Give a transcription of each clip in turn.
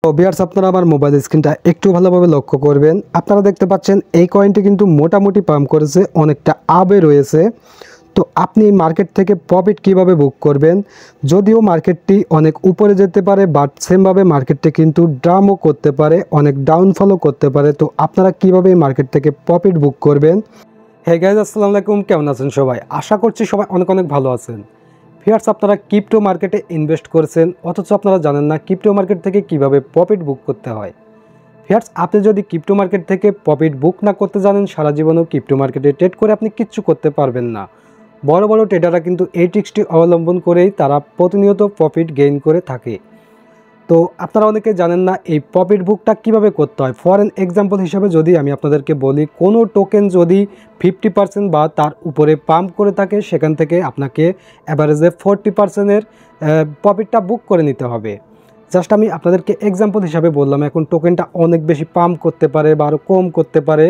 তো ভিউয়ার্স, আপনারা আমার মোবাইল স্ক্রিনটা একটু ভালোভাবে লক্ষ্য করবেন। আপনারা দেখতে পাচ্ছেন এই কয়েনটি কিন্তু মোটামুটি পাম্প করেছে, অনেকটা আপে রয়েছে। তো আপনি মার্কেট থেকে প্রফিট কিভাবে বুক করবেন? যদিও মার্কেটটি অনেক উপরে যেতে পারে, বাট সেমভাবে মার্কেটটি কিন্তু ড্রামও করতে পারে, অনেক ডাউনফলও করতে পারে। তো আপনারা কিভাবে এই মার্কেট থেকে প্রফিট বুক করবেন? হে গাইজ, আসসালামু আলাইকুম, কেমন আছেন সবাই? আশা করছি সবাই অনেক অনেক ভালো আছেন। ভিউয়ার্স, আপনারা ক্রিপ্টো মার্কেটে ইনভেস্ট করেছেন, অথচ আপনারা জানেন না ক্রিপ্টো মার্কেট থেকে কিভাবে প্রফিট বুক করতে হয়। ভিউয়ার্স, আপনি যদি ক্রিপ্টো মার্কেট থেকে প্রফিট বুক না করতে জানেন, সারা জীবনেও ক্রিপ্টো মার্কেটে ট্রেড করে আপনি কিচ্ছু করতে পারবেন না। বড় বড় ট্রেডাররা কিন্তু এই ট্রিক্সটি অবলম্বন করেই তারা প্রতিনিয়ত প্রফিট গেইন করে থাকে। তো আপনারা অনেকে জানেন না এই প্রফিট বুকটা কিভাবে করতে হয়। ফর এন এক্সাম্পল হিসাবে যদি আমি আপনাদেরকে বলি, কোনো টোকেন যদি 50% বা তার উপরে পাম্প করে থাকে, সেখান থেকে আপনাকে অ্যাভারেজে 40%-এর প্রফিটটা বুক করে নিতে হবে। জাস্ট আমি আপনাদেরকে এক্সাম্পল হিসাবে বললাম। এখন টোকেনটা অনেক বেশি পাম্প করতে পারে বা আরও কম করতে পারে।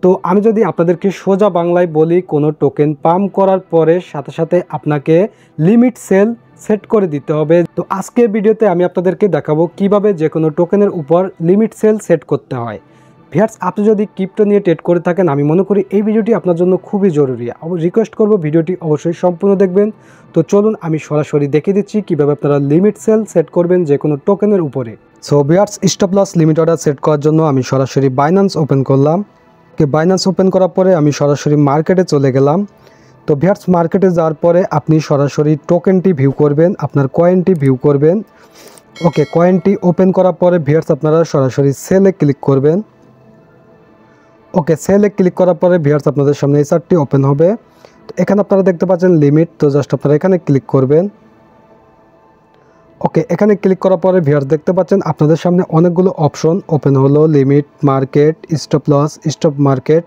তো আমি যদি আপনাদেরকে সোজা বাংলায় বলি, কোনো টোকেন পাম্প করার পরে সাথে সাথে আপনাকে লিমিট সেল সেট করে দিতে হবে। তো আজকের ভিডিওতে আমি আপনাদেরকে দেখাবো কিভাবে যে কোনো টোকেনের উপর লিমিট সেল সেট করতে হয়। ভিউয়ার্স, আপনি যদি ক্রিপ্টো নিয়ে ট্রেড করে থাকেন, আমি মনে করি এই ভিডিওটি আপনার জন্য খুবই জরুরি। রিকোয়েস্ট করব ভিডিওটি অবশ্যই সম্পূর্ণ দেখবেন। তো চলুন আমি সরাসরি দেখিয়ে দিচ্ছি কিভাবে আপনারা লিমিট সেল সেট করবেন যে কোনো টোকেনের উপরে। So viewers, stop loss limit order set করার জন্য আমি সরাসরি বাইন্যান্স ওপেন করলাম। বাইন্যান্স ওপেন করার পরে আমি সরাসরি মার্কেটে চলে গেলাম। তো ভিউয়ার্স, মার্কেটে যাওয়ার পরে আপনি সরাসরি টোকেনটি ভিউ করবেন, আপনার কয়েনটি ভিউ করবেন। ওকে, কয়েনটি ওপেন করার পরে ভিউয়ার্স আপনারা সরাসরি সেলে ক্লিক করবেন। ওকে, সেলে ক্লিক করার পরে ভিউয়ার্স আপনাদের সামনে এই চার্টটি ওপেন হবে। তো এখানে আপনারা দেখতে পাচ্ছেন লিমিট, তো জাস্ট আপনারা এখানে ক্লিক করবেন। ওকে, এখানে ক্লিক করার পরে ভিউয়ার্স দেখতে পাচ্ছেন আপনাদের সামনে অনেকগুলো অপশন ওপেন হলো, limit, market, stop loss, stop market.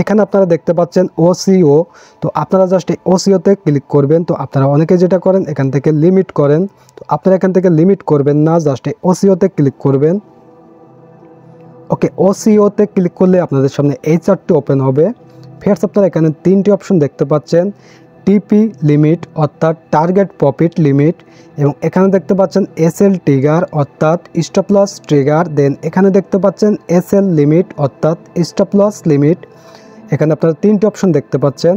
এখানে আপনারা দেখতে পাচ্ছেন ওসিও। তো আপনারা জাস্ট এই ওসিওতে ক্লিক করবেন। তো আপনারা অনেকে যেটা করেন এখান থেকে লিমিট করেন, তো আপনারা এখান থেকে লিমিট করবেন না, জাস্ট এই ওসিওতে ক্লিক করবেন। ওকে, ওসিওতে ক্লিক করলে আপনাদের সামনে এই চার্টটি ওপেন হবে। ভিউয়ার্স, আপনারা এখানে তিনটি অপশন দেখতে পাচ্ছেন, টিপি লিমিট অর্থাৎ টার্গেট প্রফিট লিমিট, এবং এখানে দেখতে পাচ্ছেন এসএল ট্রিগার অর্থাৎ স্টপ লস ট্রিগার, দেন এখানে দেখতে পাচ্ছেন এসএল লিমিট অর্থাৎ স্টপ লস লিমিট। এখানে আপনারা তিনটি অপশন দেখতে পাচ্ছেন।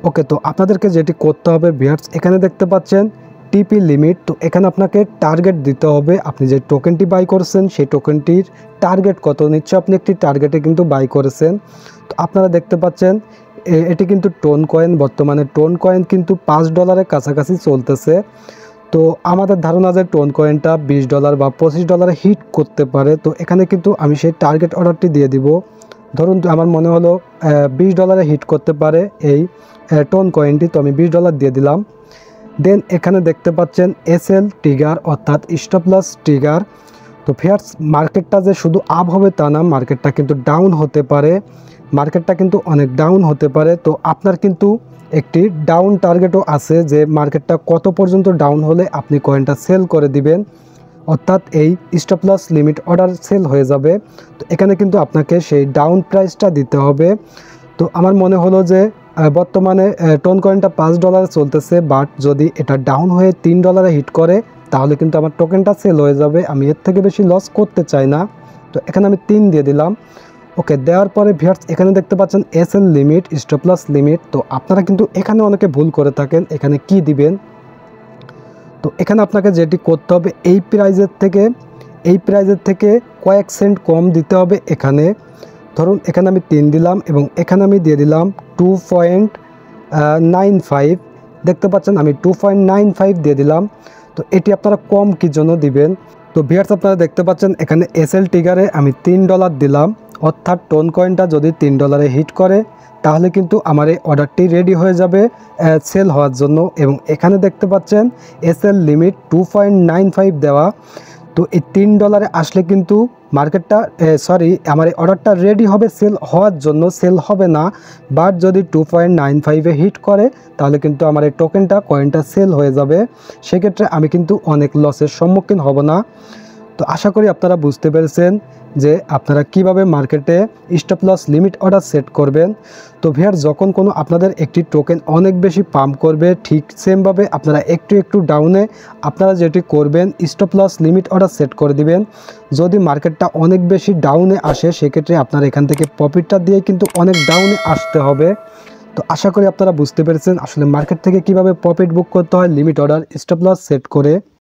ওকে, তো আপনাদেরকে যেটি করতে হবে ভিউয়ার্স, এখানে দেখতে পাচ্ছেন টিপি লিমিট। তো এখানে আপনাকে টার্গেট দিতে হবে, আপনি যে টোকেনটি বাই করেছেন সেই টোকেনটির টার্গেট কত, নিশ্চয় আপনি একটি টার্গেটে কিন্তু বাই করেছেন। তো আপনারা দেখতে পাচ্ছেন এটি কিন্তু টোন কয়েন, বর্তমানে টোন কয়েন কিন্তু $5 কাছাকাছি চলতেছে। তো আমাদের ধারণা যে টোন কয়েনটা $20 বা $25 হিট করতে পারে। তো এখানে কিন্তু আমি সেই টার্গেট অর্ডারটি দিয়ে দিব। ধরুন আমার মনে হলো $20 হিট করতে পারে এই টোন কয়েনটি, তো আমি $20 দিয়ে দিলাম। দেন এখানে দেখতে পাচ্ছেন এসএল ট্রিগার অর্থাৎ স্টপ লস ট্রিগার। তো ভিউয়ার্স, মার্কেটটা যে শুধু আপ হবে তা না, মার্কেটটা কিন্তু ডাউন হতে পারে, মার্কেটটা কিন্তু অনেক ডাউন হতে পারে। তো আপনার কিন্তু একটি ডাউন টার্গেটও আছে যে মার্কেটটা কত পর্যন্ত ডাউন হলে আপনি কয়েনটা সেল করে দিবেন, অর্থাৎ এই stop loss limit order sell হয়ে যাবে। তো এখানে কিন্তু আপনাকে সেই ডাউন প্রাইসটা দিতে হবে। তো আমার মনে হলো যে বর্তমানে টোন কয়েনটা $5 চলতেছে, বাট যদি এটা ডাউন হয়ে $3 হিট করে তাহলে কিন্তু আমার টোকেনটা সেল হয়ে যাবে, আমি এর থেকে বেশি লস করতে চাই না। তো এখানে আমি 3 দিয়ে দিলাম। ওকে, দেওয়ার পরে ভিউয়ার্স এখানে দেখতে পাচ্ছেন SL limit, stop loss limit. তো আপনারা কিন্তু এখানে অনেকে ভুল করে থাকেন, এখানে কি দিবেন? তো এখানে আপনাকে যেটি করতে হবে, এই প্রাইজের থেকে কয়েক সেন্ট কম দিতে হবে। এখানে ধরুন এখানে আমি 3 দিলাম এবং এখানে আমি দিয়ে দিলাম 2.95। দেখতে পাচ্ছেন আমি 2.95 দিয়ে দিলাম। তো এটি আপনারা কম কি জন্য দিবেন? তো ভিউয়ার্স, আপনারা দেখতে পাচ্ছেন এখানে এসএল ট্রিগারে আমি $3 দিলাম, অর্থাৎ টোন কয়েনটা যদি $3 হিট করে তাহলে কিন্তু আমার এই অর্ডারটি রেডি হয়ে যাবে সেল হওয়ার জন্য। এবং এখানে দেখতে পাচ্ছেন এসএল লিমিট 2.95 দেওয়া। তো এই $3 আসলে কিন্তু মার্কেটটা আমার এই অর্ডারটা রেডি হবে সেল হওয়ার জন্য, সেল হবে না। বাট যদি 2.95-এ হিট করে তাহলে কিন্তু আমার এই কয়েনটা সেল হয়ে যাবে। সেক্ষেত্রে আমি কিন্তু অনেক লসের সম্মুখীন হব না। তো আশা করি আপনারা বুঝতে পেরেছেন যে আপনারা কিভাবে মার্কেটে stop loss limit order set করবেন। তো ভিউয়ার যখন কোনো আপনাদের একটি টোকেন অনেক বেশি পাম্প করবে, ঠিক সেমভাবে আপনারা একটু একটু ডাউনে আপনারা যেটি করবেন stop loss limit order set করে দিবেন। যদি মার্কেটটা অনেক বেশি ডাউনে আসে সেক্ষেত্রে আপনার এখান থেকে প্রফিটটা দিয়ে কিন্তু অনেক ডাউনে আসতে হবে। তো আশা করি আপনারা বুঝতে পেরেছেন আসলে মার্কেট থেকে কিভাবে প্রফিট বুক করতে হয় limit order stop loss set করে।